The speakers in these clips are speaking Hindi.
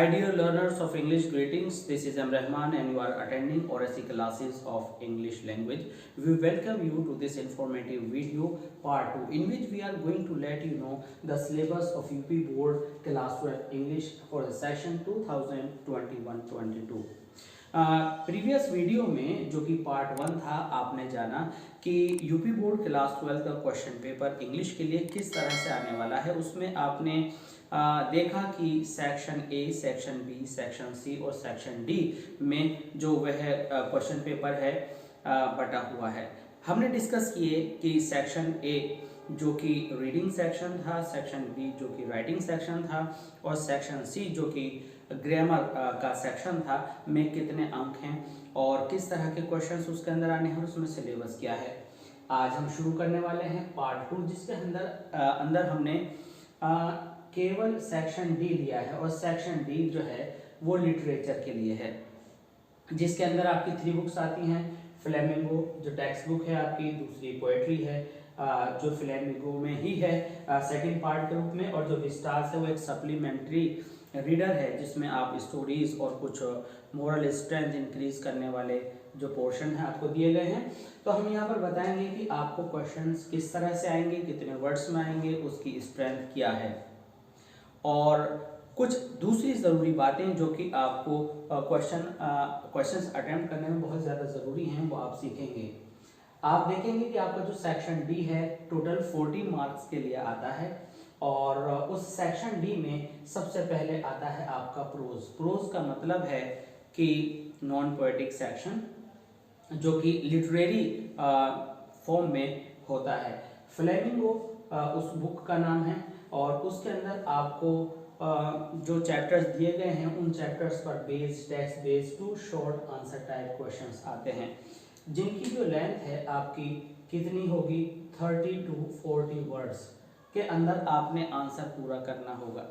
Hi dear learners of English, greetings. This is M. Rahman and you are attending ORSC classes of English language. We welcome you to this informative video part 2 in which we are going to let you know the syllabus of UP Board Class 12 English for the session 2021-22. Previous video में जो कि पार्ट 1 था, आपने जाना कि यूपी बोर्ड क्लास 12 का क्वेश्चन पेपर इंग्लिश के लिए किस तरह से आने वाला है। उसमें आपने देखा कि section A, section B, section C और सेक्शन डी में जो वह क्वेश्चन पेपर है बटा हुआ है। हमने डिस्कस किए कि सेक्शन ए जो कि रीडिंग सेक्शन था, सेक्शन बी जो कि राइटिंग सेक्शन था और सेक्शन सी जो कि ग्रामर का सेक्शन था में कितने अंक हैं और किस तरह के क्वेश्चंस उसके अंदर आने हैं और उसमें सिलेबस क्या है। आज हम शुरू करने वाले हैं पार्ट 2 जिसके अंदर हमने केवल सेक्शन डी लिया है और सेक्शन डी जो है वो लिटरेचर के लिए है, जिसके अंदर आपकी 3 बुक्स आती हैं। फ्लेमिंगो जो टेक्स्ट बुक है आपकी, दूसरी पोएट्री है जो फ्लेमिंगो में ही है सेकंड पार्ट के रूप में, और जो विस्टास है वो एक सप्लीमेंट्री रीडर है जिसमें आप स्टोरीज और कुछ मोरल स्ट्रेंथ इंक्रीज करने वाले जो पोर्शन है आपको दिए गए हैं। तो हम यहाँ पर बताएंगे कि आपको क्वेश्चंस किस तरह से आएंगे, कितने वर्ड्स में आएंगे, उसकी स्ट्रेंथ क्या है और कुछ दूसरी ज़रूरी बातें जो कि आपको क्वेश्चंस अटेम्प्ट करने में बहुत ज़्यादा ज़रूरी हैं वो आप सीखेंगे। आप देखेंगे कि आपका जो सेक्शन डी है टोटल 40 मार्क्स के लिए आता है और उस सेक्शन डी में सबसे पहले आता है आपका प्रोज। प्रोज का मतलब है कि नॉन पोएटिक सेक्शन जो कि लिटरेरी फॉर्म में होता है। फ्लेमिंगो उस बुक का नाम है और उसके अंदर आपको जो चैप्टर्स दिए गए हैं उन चैप्टर्स पर based text based 2 short answer type questions आते हैं जिनकी जो लेंथ है आपकी कितनी होगी 30 to 40 वर्ड्स के अंदर आपने आंसर पूरा करना होगा।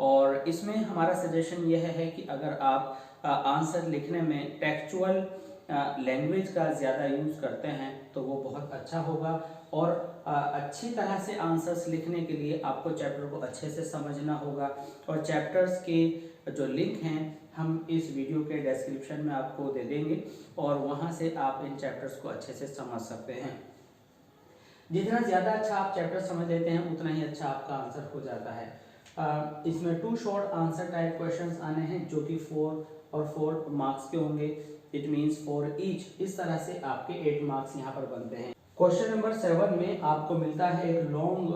और इसमें हमारा सजेशन यह है कि अगर आप आंसर लिखने में टेक्सचुअल लैंग्वेज का ज़्यादा यूज़ करते हैं तो वो बहुत अच्छा होगा और अच्छी तरह से आंसर्स लिखने के लिए आपको चैप्टर को अच्छे से समझना होगा। और चैप्टर्स के जो लिंक हैं हम इस वीडियो के डिस्क्रिप्शन में आपको दे देंगे और वहाँ से आप इन चैप्टर्स को अच्छे से समझ सकते हैं। जितना ज़्यादा अच्छा आप चैप्टर समझ लेते हैं उतना ही अच्छा आपका आंसर हो जाता है। इसमें 2 शॉर्ट आंसर टाइप क्वेश्चंस आने हैं जो कि 4 और 4 मार्क्स के होंगे। It means 4 each. इस तरह से आपके 8 मार्क्स यहाँ पर बनते हैं। क्वेश्चन नंबर 7 में आपको मिलता है एक लॉन्ग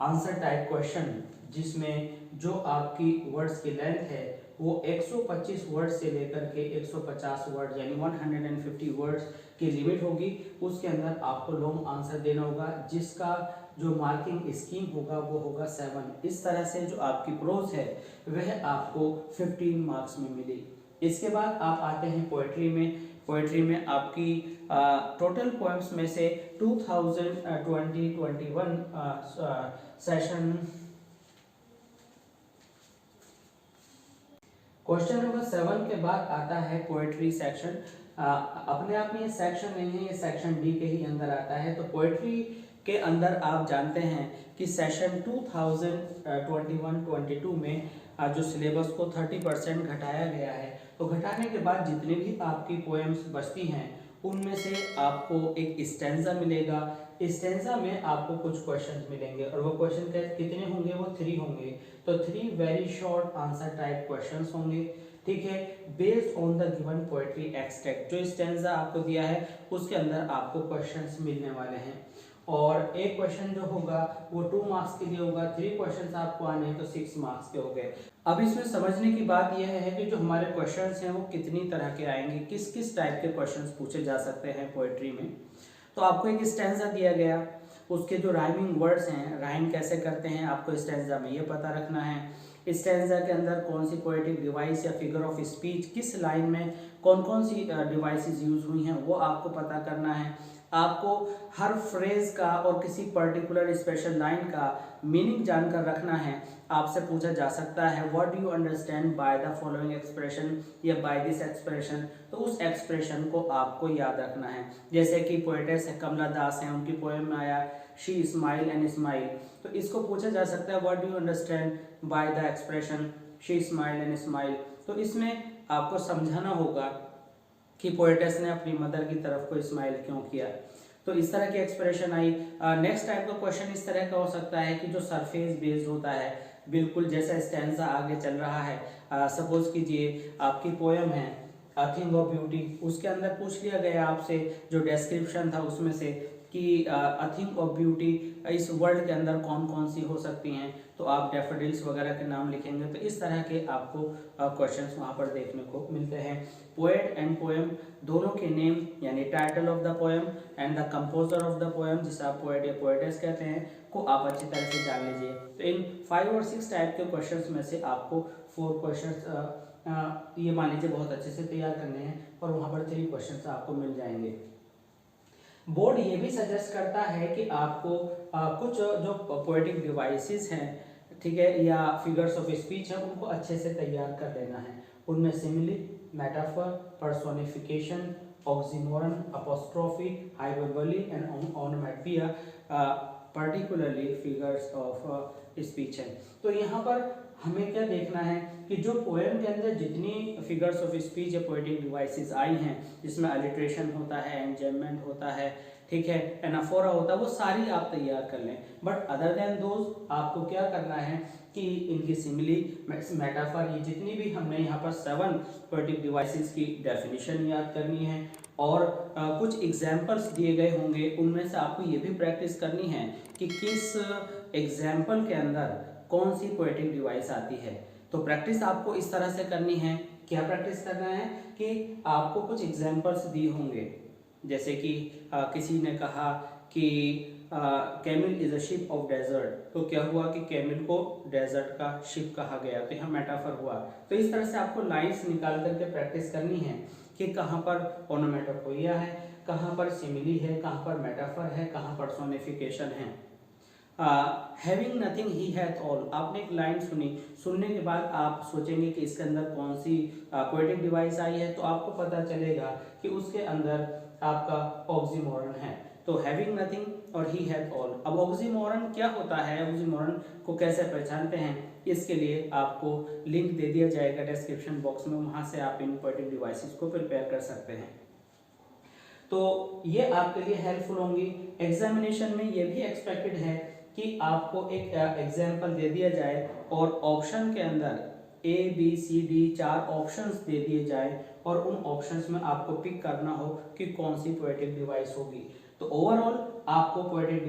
आंसर टाइप क्वेश्चन जिसमें जो आपकी वर्ड्स की लेंथ है वो 125 वर्ड से लेकर के 150 वर्ड यानी 150 वर्ड्स की लिमिट होगी। उसके अंदर आपको लॉन्ग आंसर देना होगा जिसका जो मार्किंग स्कीम होगा वो होगा 7। इस तरह से जो आपकी प्रोज है वह आपको 15 मार्क्स में मिली। इसके बाद आप आते हैं पोएट्री में। पोएट्री में आपकी टोटल पोएम्स में से 2020-21 सेशन क्वेश्चन नंबर 7 के बाद आता है पोएट्री सेक्शन। अपने आप में ये सेक्शन नहीं है, ये सेक्शन डी के ही अंदर आता है। तो पोएट्री के अंदर आप जानते हैं कि सेशन 2021-22 में जो सिलेबस को 30% घटाया गया है। तो घटाने के बाद जितनी भी आपकी पोएम्स बचती हैं उनमें से आपको एक स्टैंजा मिलेगा। स्टैंजा में आपको कुछ क्वेश्चंस मिलेंगे और वो क्वेश्चन कितने होंगे, वो 3 होंगे। तो 3 very short answer type questions होंगे, ठीक है, based on the given poetry extract. जो स्टैंजा आपको दिया है उसके अंदर आपको क्वेश्चंस मिलने वाले हैं और एक क्वेश्चन जो होगा वो 2 मार्क्स के लिए होगा। 3 क्वेश्चंस आपको आने हैं तो 6 मार्क्स के हो गए। अब इसमें समझने की बात यह है कि जो हमारे क्वेश्चंस हैं वो कितनी तरह के आएंगे, किस किस टाइप के क्वेश्चंस पूछे जा सकते हैं पोएट्री में। तो आपको एक स्टैंजा दिया गया, उसके जो राइमिंग वर्ड्स हैं, राइम कैसे करते हैं आपको स्टैंजा में ये पता रखना है। स्टैंजा के अंदर कौन सी पोएटिक डिवाइस या फिगर ऑफ स्पीच, किस लाइन में कौन कौन सी डिवाइसेस यूज हुई हैं वो आपको पता करना है। आपको हर फ्रेज का और किसी पर्टिकुलर स्पेशल लाइन का मीनिंग जानकर रखना है। आपसे पूछा जा सकता है what do you understand by the following expression या बाय दिस एक्सप्रेशन, तो उस एक्सप्रेशन को आपको याद रखना है। जैसे कि पोएटेस है कमला दास हैं, उनकी पोएम में आया शी स्माइल एंड स्माइल, तो इसको पूछा जा सकता है what do you understand by the expression she smile and smile. तो इसमें आपको समझाना होगा कि पोएटेस ने अपनी मदर की तरफ को स्माइल क्यों किया। तो इस तरह की एक्सप्रेशन आई। नेक्स्ट टाइप का क्वेश्चन इस तरह का हो सकता है कि जो सरफेस बेस्ड होता है, बिल्कुल जैसा स्टैंजा आगे चल रहा है, सपोज कीजिए आपकी पोएम है अ थिंग ऑफ ब्यूटी, उसके अंदर पूछ लिया गया आपसे जो डिस्क्रिप्शन था उसमें से कि अ थिंग ऑफ ब्यूटी इस वर्ल्ड के अंदर कौन कौन सी हो सकती हैं, तो आप डैफोडिल्स वगैरह के नाम लिखेंगे। तो इस तरह के आपको क्वेश्चंस वहाँ पर देखने को मिलते हैं। पोएट एंड पोएम दोनों के नेम यानी title of the poem and the composer of the poem, जिसे आप पोएट या पोएटेस कहते हैं, को आप अच्छी तरह से जान लीजिए। तो इन 5 और 6 टाइप के क्वेश्चंस में से आपको 4 क्वेश्चंस ये मान लीजिए बहुत अच्छे से तैयार करने हैं और वहाँ पर 3 क्वेश्चंस आपको मिल जाएंगे। बोर्ड ये भी सजेस्ट करता है कि आपको कुछ जो पोएटिक डिवाइसेस हैं, ठीक है, या फिगर्स ऑफ स्पीच है, उनको अच्छे से तैयार कर लेना है। उनमें simile, metaphor, personification, oxymoron, apostrophe, hyperbole and onomatopoeia, particularly figures of speech है। तो यहाँ पर हमें क्या देखना है कि जो पोएम के अंदर जितनी फिगर्स ऑफ स्पीच या पोएटिक डिवाइसेस आई हैं, जिसमें अलिट्रेशन होता है, एंजेममेंट होता है, ठीक है, एनाफोरा होता है, वो सारी आप तैयार कर लें। बट अदर देन दोज आपको क्या करना है कि इनकी सिमिली, मेटाफर, ये जितनी भी हमने यहाँ पर 7 पोएटिक डिवाइसेस की डेफिनेशन याद करनी है और कुछ एग्जाम्पल्स दिए गए होंगे, उनमें से आपको ये भी प्रैक्टिस करनी है कि किस एग्जाम्पल के अंदर कौन सी पोएटिक डिवाइस आती है। तो प्रैक्टिस आपको इस तरह से करनी है। क्या प्रैक्टिस करना है कि आपको कुछ एग्जाम्पल्स दिए होंगे, जैसे कि किसी ने कहा कि camel is a ship of desert, तो क्या हुआ कि कैमिल को डेजर्ट का शिप कहा गया, तो यहाँ मेटाफर हुआ। तो इस तरह से आपको लाइंस निकाल करके प्रैक्टिस करनी है कि कहाँ पर ओनोमैटोपोइया है, कहाँ पर सिमिली है, कहाँ पर मेटाफर है, कहाँ पर्सोनिफिकेशन है। हैविंग नथिंग ही हैथ ऑल, आपने एक लाइन सुनी, सुनने के बाद आप सोचेंगे कि इसके अंदर कौन सी पोएटिक डिवाइस आई है, तो आपको पता चलेगा कि उसके अंदर आपका ऑक्सीमोरन है। तो हैविंग नथिंग और ही हैथ ऑल। अब ऑक्सीमोरन क्या होता है, ऑक्सीमोरन को कैसे पहचानते हैं, इसके लिए आपको लिंक दे दिया जाएगा डिस्क्रिप्शन बॉक्स में, वहां से आप इन पोएटिक डिवाइसेस को प्रिपेयर कर सकते हैं। तो ये आपके लिए हेल्पफुल होंगी। एग्जामिनेशन में ये भी एक्सपेक्टेड है कि आपको एक एग्जाम्पल दे दिया जाए और ऑप्शन के अंदर ABCD 4 ऑप्शंस दे दिए जाए और उन ऑप्शंस में आपको पिक करना हो कि कौन सी पोएटिक डिवाइस होगी। तो ओवरऑल आपको पोएटिक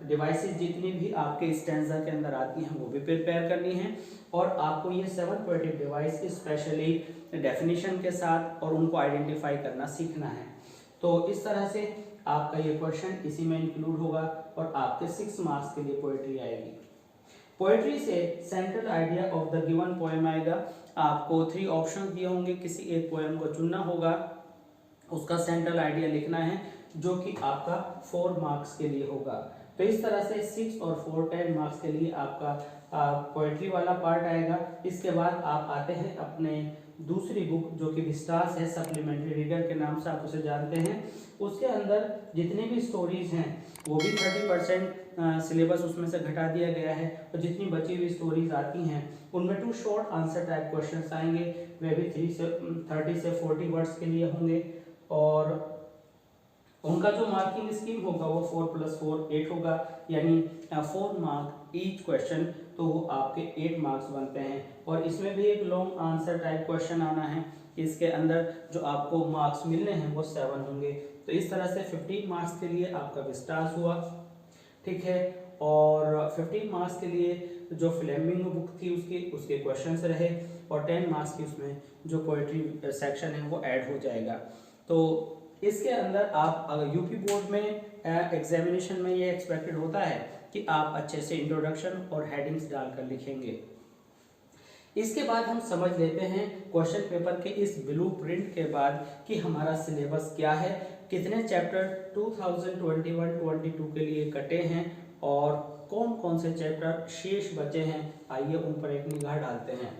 डिवाइसेस जितनी भी आपके स्टैंजा के अंदर आती हैं वो भी प्रिपेयर करनी है और आपको ये 7 पोएटिक डिवाइस स्पेशली डेफिनेशन के साथ और उनको आइडेंटिफाई करना सीखना है। तो इस तरह से आपका ये क्वेश्चन इसी में इंक्लूड होगा और आपके 6 मार्क्स के लिए पोएट्री आएगी। पोएट्री से central idea of the given poem आएगा। आपको 3 ऑप्शन दिए होंगे, किसी एक पोएम को चुनना होगा, उसका सेंट्रल आइडिया लिखना है, जो कि आपका 4 मार्क्स के लिए होगा। तो इस तरह से 6 और 4 10 मार्क्स के लिए आपका पोएट्री वाला पार्ट आएगा। इसके बाद आप आते हैं अपने दूसरी बुक जो कि विस्टास है, सप्लीमेंट्री रीडर के नाम से आप उसे जानते हैं। उसके अंदर जितनी भी स्टोरीज हैं वो भी 30% सिलेबस उसमें से घटा दिया गया है और जितनी बची हुई स्टोरीज आती हैं उनमें 2 शॉर्ट आंसर टाइप क्वेश्चंस आएंगे, वे भी 30 से 40 वर्ड्स के लिए होंगे और उनका जो मार्किंग स्कीम होगा वो 4 + 4 8 होगा, यानी 4 मार्क ईच क्वेश्चन, तो वो आपके 8 मार्क्स बनते हैं। और इसमें भी एक लॉन्ग आंसर टाइप क्वेश्चन आना है, इसके अंदर जो आपको मार्क्स मिलने हैं वो 7 होंगे। तो इस तरह से 15 मार्क्स के लिए आपका विस्टास हुआ, ठीक है, और 15 मार्क्स के लिए जो फ्लेमिंगो बुक थी उसके क्वेश्चंस रहे और 10 मार्क्स की उसमें जो पोएट्री सेक्शन है वो ऐड हो जाएगा। तो इसके अंदर आप अगर यूपी बोर्ड में एग्जामिनेशन में ये एक्सपेक्टेड होता है कि आप अच्छे से इंट्रोडक्शन और हेडिंग्स डालकर लिखेंगे। इसके बाद हम समझ लेते हैं क्वेश्चन पेपर के इस ब्लूप्रिंट के बाद कि हमारा सिलेबस क्या है, कितने चैप्टर 2021-22 के लिए कटे हैं और कौन कौन से चैप्टर शेष बचे हैं। आइए उन पर एक निगाह डालते हैं।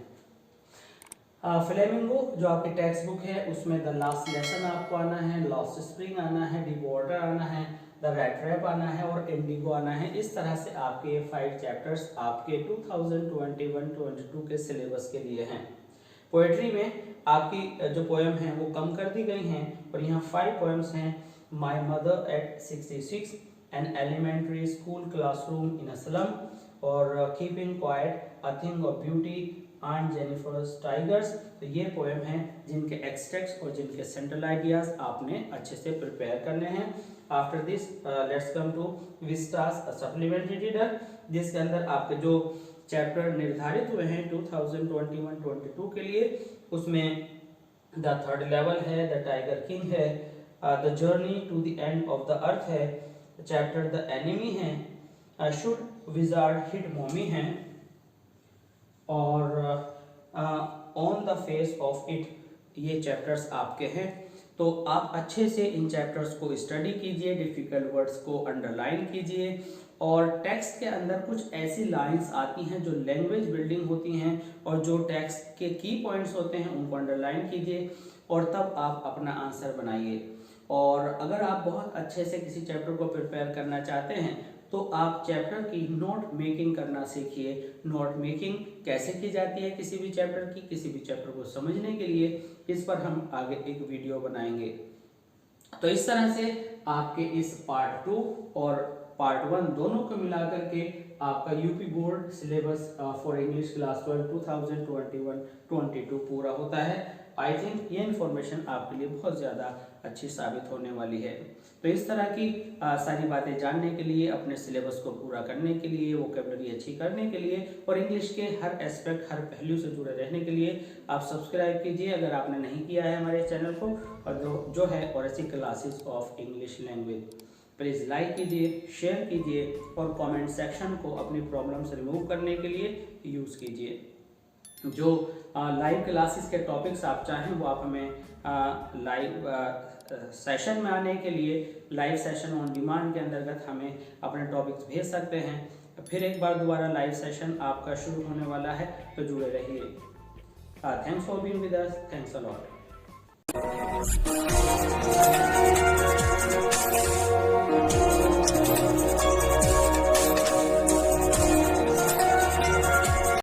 फ्लेमिंगो जो आपकी टेक्स्ट बुक है उसमें द लास्ट लेसन आपको आना है, लॉस्ट स्प्रिंग आना है, डी वाटर आना है, द रैट रैप आना है और इंडिगो आना है। इस तरह से आपके 5 चैप्टर्स आपके 2021-22 के सिलेबस के लिए हैं। पोएट्री में आपकी जो पोएम है वो कम कर दी गई हैं और यहाँ 5 पोएम्स हैं। My mother at 66, an elementary school classroom in a slum और keeping quiet, a thing of beauty, and Jennifer's tigers. तो ये पोएम हैं जिनके एक्सट्रैक्ट्स और जिनके सेंट्रल आइडियाज आपने अच्छे से प्रिपेयर करने हैं। After this let's come to Vistas supplementary reader, जिसके अंदर आपके जो चैप्टर निर्धारित हुए हैं 2021-22 के लिए, उसमें द थर्ड लेवल है, द टाइगर किंग है, the journey to the end of the earth है, चैप्टर द एनिमी है, शुड विजार्ड हिट मॉमी है और on the face of it, ये चैप्टर्स आपके हैं। तो आप अच्छे से इन चैप्टर्स को स्टडी कीजिए, डिफिकल्ट वर्ड्स को अंडरलाइन कीजिए और टेक्स्ट के अंदर कुछ ऐसी लाइंस आती हैं जो लैंग्वेज बिल्डिंग होती हैं और जो टेक्स्ट के की पॉइंट्स होते हैं उनको अंडरलाइन कीजिए और तब आप अपना आंसर बनाइए। और अगर आप बहुत अच्छे से किसी चैप्टर को प्रिपेयर करना चाहते हैं तो आप चैप्टर की नोट मेकिंग करना सीखिए। नोट मेकिंग कैसे की जाती है किसी भी चैप्टर की, किसी भी चैप्टर को समझने के लिए, इस पर हम आगे एक वीडियो बनाएंगे। तो इस तरह से आपके इस पार्ट 2 और पार्ट 1 दोनों को मिलाकर के आपका UP board syllabus for English class 12 2021-22 पूरा होता है। आई थिंक ये इन्फॉर्मेशन आपके लिए बहुत ज़्यादा अच्छी साबित होने वाली है। तो इस तरह की सारी बातें जानने के लिए, अपने सिलेबस को पूरा करने के लिए, वोकैबुलरी अच्छी करने के लिए और इंग्लिश के हर एस्पेक्ट, हर पहलू से जुड़े रहने के लिए आप सब्सक्राइब कीजिए अगर आपने नहीं किया है हमारे चैनल को, और जो है oracy classes of English language. Please like कीजिए, शेयर कीजिए और कमेंट सेक्शन को अपनी प्रॉब्लम्स रिमूव करने के लिए यूज़ कीजिए। जो लाइव क्लासेस के टॉपिक्स आप चाहें वो आप हमें लाइव सेशन में आने के लिए लाइव सेशन ऑन डिमांड के अंतर्गत हमें अपने टॉपिक्स भेज सकते हैं। फिर एक बार दोबारा लाइव सेशन आपका शुरू होने वाला है, तो जुड़े रहिए। Thanks for being with us, thanks a lot.